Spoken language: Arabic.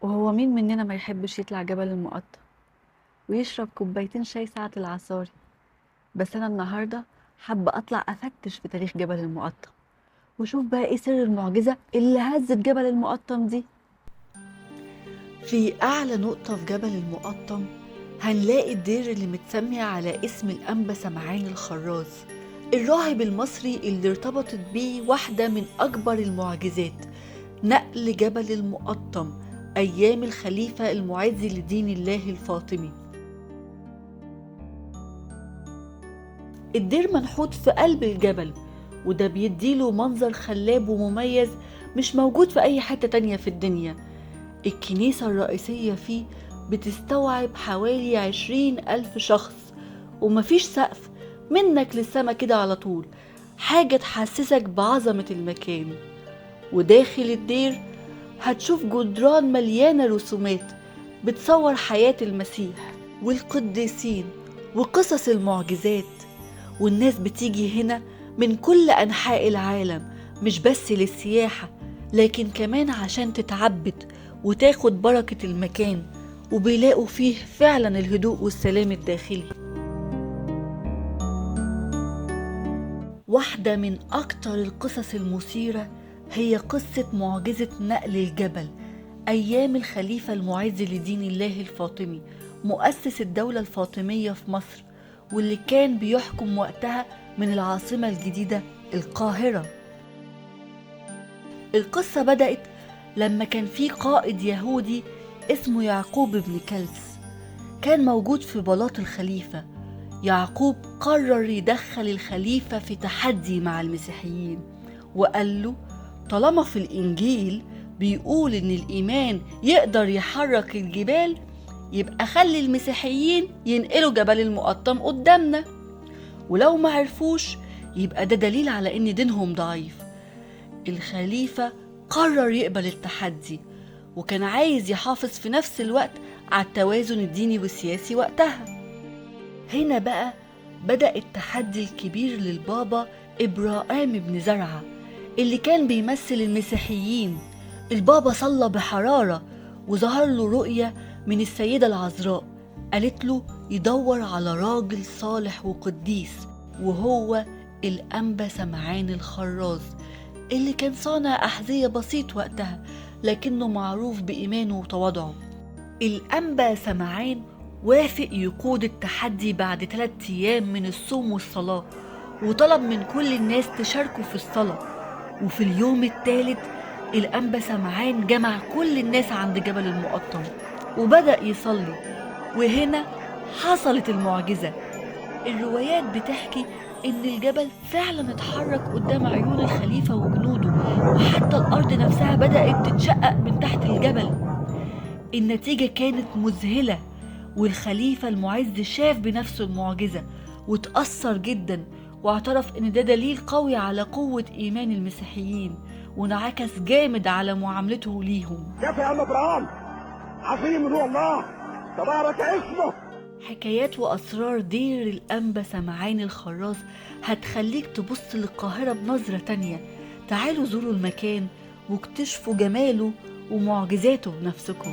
وهو مين مننا ما يحبش يطلع جبل المقطم ويشرب كوبايتين شاي ساعة العصاري؟ بس أنا النهاردة حابة أطلع أفتش في تاريخ جبل المقطم وشوف بقى إيه سر المعجزة اللي هزت جبل المقطم دي. في أعلى نقطة في جبل المقطم هنلاقي الدير اللي متسمي على اسم الأنبا سمعان الخراز، الراهب المصري اللي ارتبطت بيه واحدة من أكبر المعجزات، نقل جبل المقطم أيام الخليفة المعز لدين الله الفاطمي. الدير منحوت في قلب الجبل، وده بيديله منظر خلاب ومميز مش موجود في أي حتة تانية في الدنيا. الكنيسة الرئيسية فيه بتستوعب حوالي 20,000 شخص، ومفيش سقف، منك للسما كده على طول، حاجة تحسسك بعظمة المكان. وداخل الدير هتشوف جدران مليانة رسومات بتصور حياة المسيح والقديسين وقصص المعجزات. والناس بتيجي هنا من كل أنحاء العالم، مش بس للسياحة لكن كمان عشان تتعبد وتاخد بركة المكان، وبيلاقوا فيه فعلا الهدوء والسلام الداخلي. واحدة من أكتر القصص المثيرة هي قصة معجزة نقل الجبل أيام الخليفة المعز لدين الله الفاطمي، مؤسس الدولة الفاطمية في مصر، واللي كان بيحكم وقتها من العاصمة الجديدة القاهرة. القصة بدأت لما كان في قائد يهودي اسمه يعقوب بن كلس، كان موجود في بلاط الخليفة. يعقوب قرر يدخل الخليفة في تحدي مع المسيحيين، وقال له طالما في الإنجيل بيقول إن الإيمان يقدر يحرك الجبال، يبقى خلي المسيحيين ينقلوا جبل المقطم قدامنا، ولو ما عرفوش يبقى ده دليل على إن دينهم ضعيف. الخليفة قرر يقبل التحدي، وكان عايز يحافظ في نفس الوقت على التوازن الديني والسياسي وقتها. هنا بقى بدأ التحدي الكبير للبابا إبراهام بن زرعة اللي كان بيمثل المسيحيين. البابا صلى بحرارة، وظهر له رؤية من السيدة العذراء قالت له يدور على راجل صالح وقديس، وهو الأنبا سمعان الخراز اللي كان صانع أحذية بسيط وقتها لكنه معروف بإيمانه وتواضعه. الأنبا سمعان وافق يقود التحدي بعد 3 أيام من الصوم والصلاة، وطلب من كل الناس تشاركوا في الصلاة. وفي اليوم الثالث الأنبا سمعان جمع كل الناس عند جبل المقطم وبدأ يصلي، وهنا حصلت المعجزة. الروايات بتحكي إن الجبل فعلا اتحرك قدام عيون الخليفة وجنوده، وحتى الأرض نفسها بدأت تتشقق من تحت الجبل. النتيجة كانت مذهلة، والخليفة المعز شاف بنفسه المعجزة وتأثر جدا، واعترف إن ده دليل قوي على قوة إيمان المسيحيين، وانعكس جامد على معاملته ليهم. كيف يا عم ابراهيم؟ عظيم هو الله، تبارك اسمه. حكايات وأسرار دير الأنبا سمعان الخراز هتخليك تبص للقاهرة بنظرة تانية. تعالوا زوروا المكان واكتشفوا جماله ومعجزاته بنفسكم.